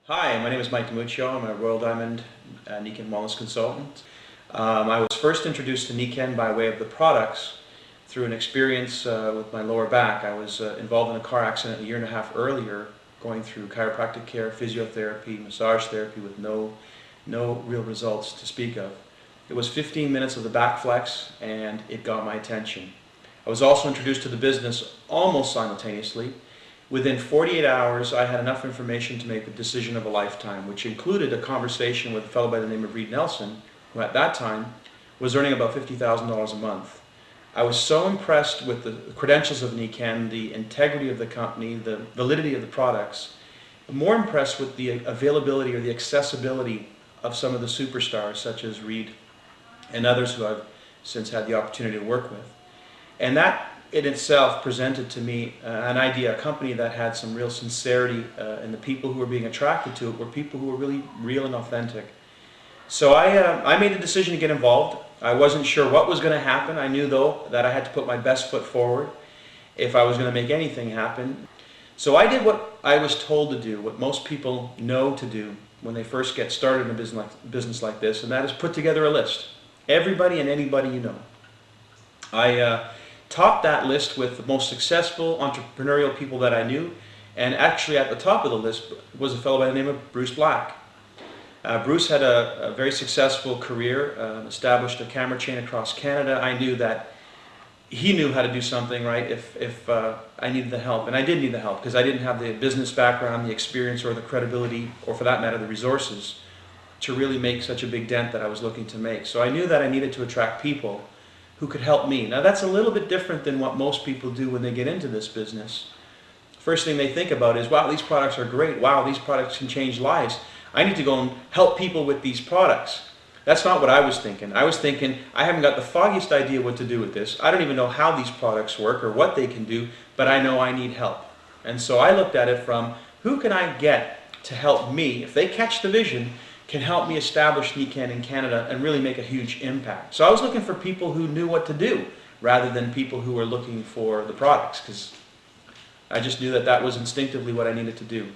Hi, my name is Mike DiMuccio. I'm a Royal Diamond Nikken wellness consultant. I was first introduced to Nikken by way of the products through an experience with my lower back. I was involved in a car accident a year and a half earlier, going through chiropractic care, physiotherapy, massage therapy with no real results to speak of. It was 15 minutes of the back flex and it got my attention. I was also introduced to the business almost simultaneously. Within 48 hours, I had enough information to make the decision of a lifetime, which included a conversation with a fellow by the name of Reed Nelson, who at that time was earning about $50,000 a month. I was so impressed with the credentials of Nikken, the integrity of the company, the validity of the products, more impressed with the availability or the accessibility of some of the superstars such as Reed and others who I've since had the opportunity to work with. And that in itself presented to me an idea, a company that had some real sincerity, and the people who were being attracted to it were people who were really real and authentic. So I made a decision to get involved. I wasn't sure what was going to happen. I knew though that I had to put my best foot forward if I was going to make anything happen. So I did what I was told to do, what most people know to do when they first get started in a business like this, and that is put together a list. Everybody and anybody you know. I topped that list with the most successful entrepreneurial people that I knew, and actually at the top of the list was a fellow by the name of Bruce Black. Bruce had a very successful career, established a camera chain across Canada. I knew that he knew how to do something right if I needed the help, and I did need the help because I didn't have the business background, the experience, or the credibility, or for that matter the resources to really make such a big dent that I was looking to make. So I knew that I needed to attract people who could help me. Now that's a little bit different than what most people do when they get into this business. First thing they think about is, wow, these products are great. Wow, these products can change lives. I need to go and help people with these products. That's not what I was thinking. I was thinking, I haven't got the foggiest idea what to do with this. I don't even know how these products work or what they can do, but I know I need help. And so I looked at it from, who can I get to help me, if they catch the vision, can help me establish Nikken in Canada and really make a huge impact. So I was looking for people who knew what to do rather than people who were looking for the products, because I just knew that that was instinctively what I needed to do.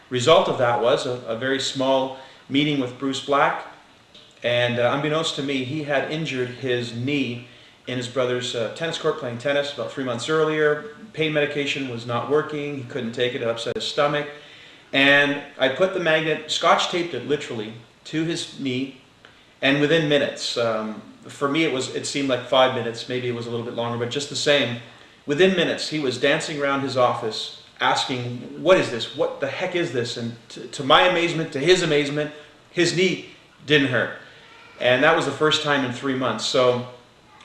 Result of that was a very small meeting with Bruce Black, and unbeknownst to me, he had injured his knee in his brother's tennis court playing tennis about 3 months earlier. Pain medication was not working, he couldn't take it, it upset his stomach. And I put the magnet, scotch taped it literally, to his knee, and within minutes, for me it seemed like 5 minutes, maybe it was a little bit longer, but just the same, within minutes he was dancing around his office asking, what is this, what the heck is this? And to my amazement, to his amazement, his knee didn't hurt. And that was the first time in 3 months. So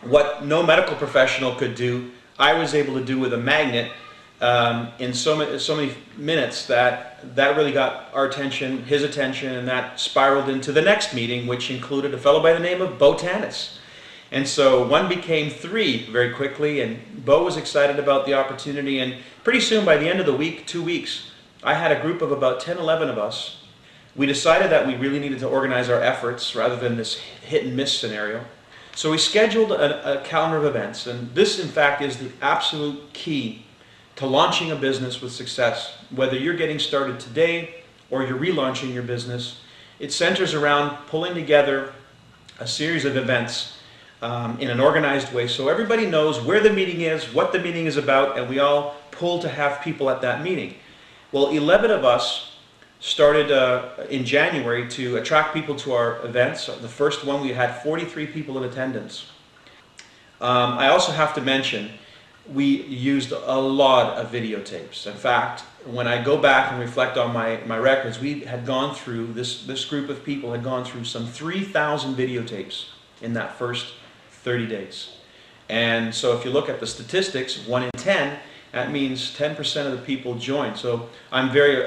what no medical professional could do, I was able to do with a magnet in so many minutes that really got our attention, his attention, and that spiraled into the next meeting, which included a fellow by the name of Bo Tanis. And so one became three very quickly, and Bo was excited about the opportunity, and pretty soon, by the end of the week, 2 weeks, I had a group of about 10, 11 of us. We decided that we really needed to organize our efforts rather than this hit and miss scenario. So we scheduled a calendar of events, and this in fact is the absolute key to launching a business with success. Whether you're getting started today or you're relaunching your business, it centers around pulling together a series of events in an organized way so everybody knows where the meeting is, what the meeting is about, and we all pull to have people at that meeting. Well, 11 of us started in January to attract people to our events. The first one, we had 43 people in attendance. I also have to mention, we used a lot of videotapes. In fact, when I go back and reflect on my records, we had gone through, this group of people had gone through some 3,000 videotapes in that first 30 days. And so if you look at the statistics, 1 in 10, that means 10% of the people joined. So I'm very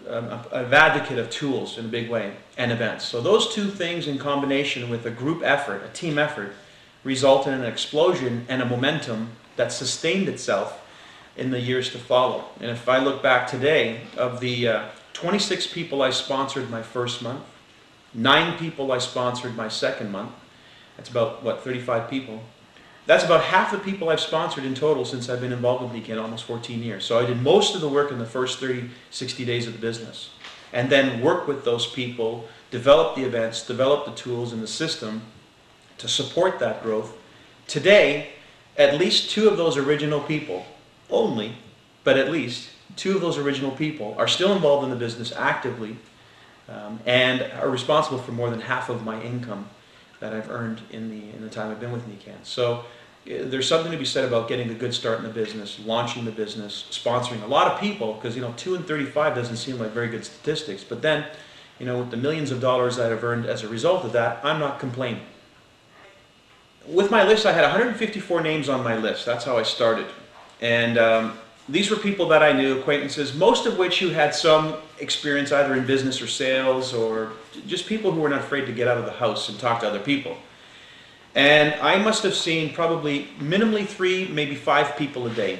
an advocate of tools in a big way, and events. So those two things in combination with a group effort, a team effort, resulted in an explosion and a momentum that sustained itself in the years to follow. And if I look back today, of the 26 people I sponsored my first month, 9 people I sponsored my second month, that's about, what, 35 people. That's about half the people I've sponsored in total since I've been involved with Nikken, almost 14 years. So I did most of the work in the first 30, 60 days of the business. and then work with those people, develop the events, develop the tools and the system to support that growth. Today, at least 2 of those original people, only, but at least 2 of those original people are still involved in the business actively, and are responsible for more than half of my income that I've earned in the time I've been with NICAN. So there's something to be said about getting a good start in the business, launching the business, sponsoring a lot of people, because 2 in 35 doesn't seem like very good statistics, but then with the millions of dollars that I've earned as a result of that, I'm not complaining. With my list, I had 154 names on my list. That's how I started. And these were people that I knew, acquaintances, most of which who had some experience either in business or sales, or just people who were not afraid to get out of the house and talk to other people. And I must have seen probably minimally 3, maybe 5 people a day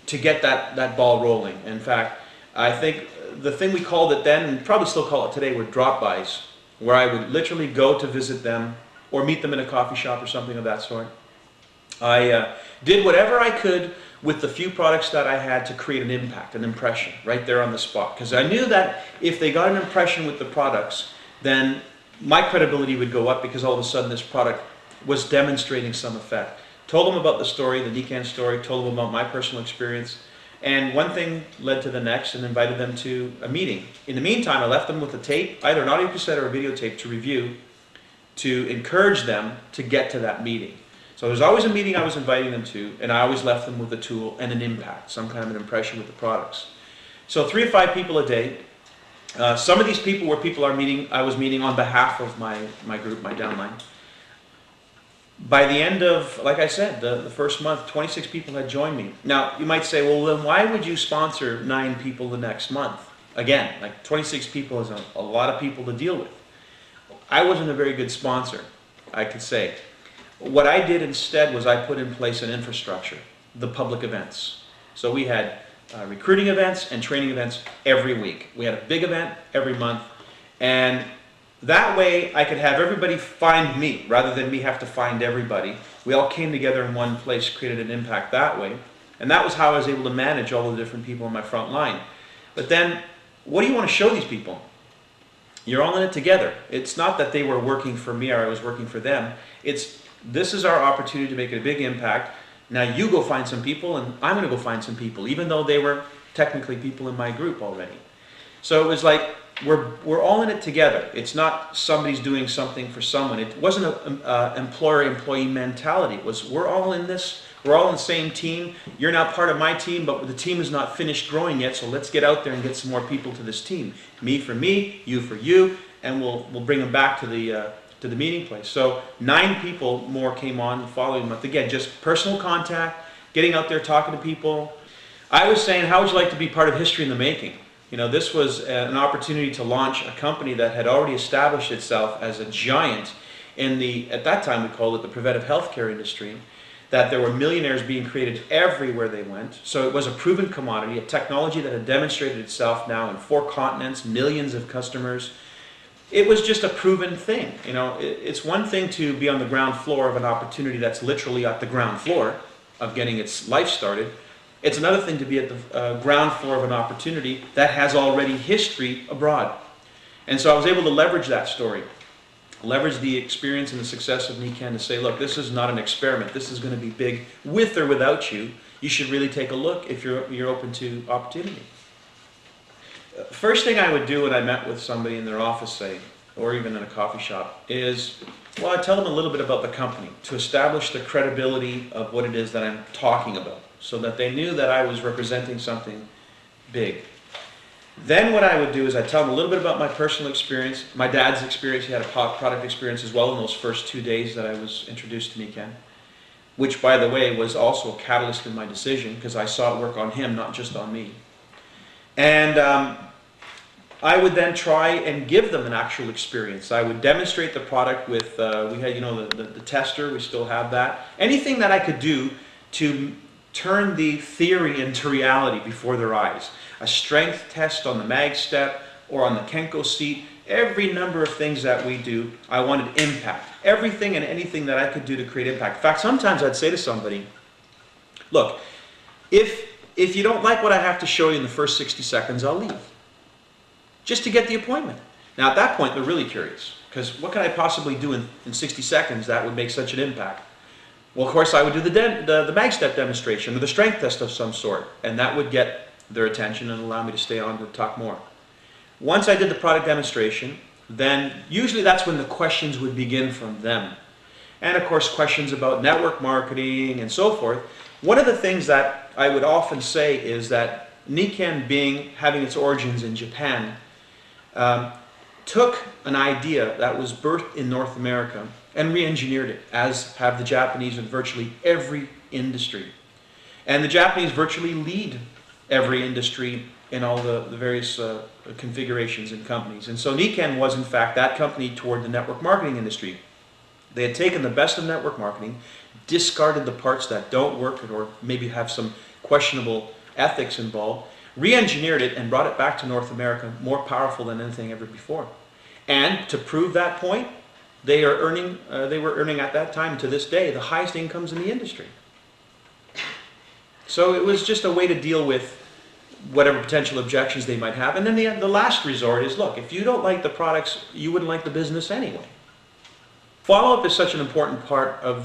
to get that ball rolling. In fact, I think the thing we called it then, and probably still call it today, were drop-bys, where I would literally go to visit them or meet them in a coffee shop or something of that sort. I did whatever I could with the few products that I had to create an impact, an impression, right there on the spot. Because I knew that if they got an impression with the products, then my credibility would go up, because all of a sudden this product was demonstrating some effect. Told them about the story, the NICAN story, told them about my personal experience, and one thing led to the next, and invited them to a meeting. In the meantime, I left them with a tape, either an audio cassette or a videotape to review, to encourage them to get to that meeting. So there's always a meeting I was inviting them to, and I always left them with a tool and an impact, some kind of an impression with the products. So 3 to 5 people a day. Some of these people were people I was meeting on behalf of my group, my downline. By the end of, like I said, the first month, 26 people had joined me. Now, you might say, well, then why would you sponsor 9 people the next month? Again, like 26 people is a lot of people to deal with. I wasn't a very good sponsor, I could say. What I did instead was I put in place an infrastructure, the public events. So we had recruiting events and training events every week. We had a big event every month, and that way I could have everybody find me rather than me have to find everybody. We all came together in one place, created an impact that way, and that was how I was able to manage all the different people on my front line. But then, what do you want to show these people? You're all in it together. It's not that they were working for me or I was working for them. This is our opportunity to make a big impact. Now you go find some people, and I'm going to go find some people, even though they were technically people in my group already. So it was like, we're all in it together. It's not somebody's doing something for someone. It wasn't an employer-employee mentality. It was, we're all in this, we're all in the same team. You're now part of my team, but the team is not finished growing yet, so let's get out there and get some more people to this team. Me for me, you for you, and we'll bring them back to the meeting place. So 9 people more came on the following month. Again, just personal contact, getting out there, talking to people. I was saying, how would you like to be part of history in the making? This was an opportunity to launch a company that had already established itself as a giant in at that time we called it the preventive healthcare industry, that there were millionaires being created everywhere they went. So it was a proven commodity, a technology that had demonstrated itself now in 4 continents, millions of customers. It was just a proven thing. It's one thing to be on the ground floor of an opportunity that's literally at the ground floor of getting its life started. It's another thing to be at the ground floor of an opportunity that has already history abroad. And so I was able to leverage that story, leverage the experience and the success of NICAN to say, look, this is not an experiment. This is going to be big with or without you. You should really take a look if you're open to opportunity. First thing I would do when I met with somebody in their office, say, or even in a coffee shop, is, well, I'd tell them a little bit about the company to establish the credibility of what it is that I'm talking about, so that they knew that I was representing something big. Then what I would do is I'd tell them a little bit about my personal experience, my dad's experience. He had a product experience as well in those first 2 days that I was introduced to NICAN, which, by the way, was also a catalyst in my decision, because I saw it work on him, not just on me. And I would then try and give them an actual experience. I would demonstrate the product with, we had, the tester, we still have that. Anything that I could do to turn the theory into reality before their eyes. A strength test on the mag step or on the Kenko seat, every number of things that we do, I wanted impact. Everything and anything that I could do to create impact. In fact, sometimes I'd say to somebody, look, if you don't like what I have to show you in the first 60 seconds, I'll leave. just to get the appointment. Now at that point they're really curious, because what could I possibly do in 60 seconds that would make such an impact? Well, of course I would do the mag step demonstration or the strength test of some sort, and that would get their attention and allow me to stay on to talk more. Once I did the product demonstration, then usually that's when the questions would begin from them. And of course questions about network marketing and so forth. One of the things that I would often say is that Nikken, having its origins in Japan, took an idea that was birthed in North America and re-engineered it, as have the Japanese in virtually every industry. And the Japanese virtually lead every industry in all the various configurations and companies. And so Nikken was in fact that company toward the network marketing industry. They had taken the best of network marketing, discarded the parts that don't work or maybe have some questionable ethics involved, re-engineered it and brought it back to North America more powerful than anything ever before. And to prove that point, they were earning at that time to this day the highest incomes in the industry. So it was just a way to deal with whatever potential objections they might have. And then the last resort is, look, if you don't like the products, you wouldn't like the business anyway. Follow-up is such an important part of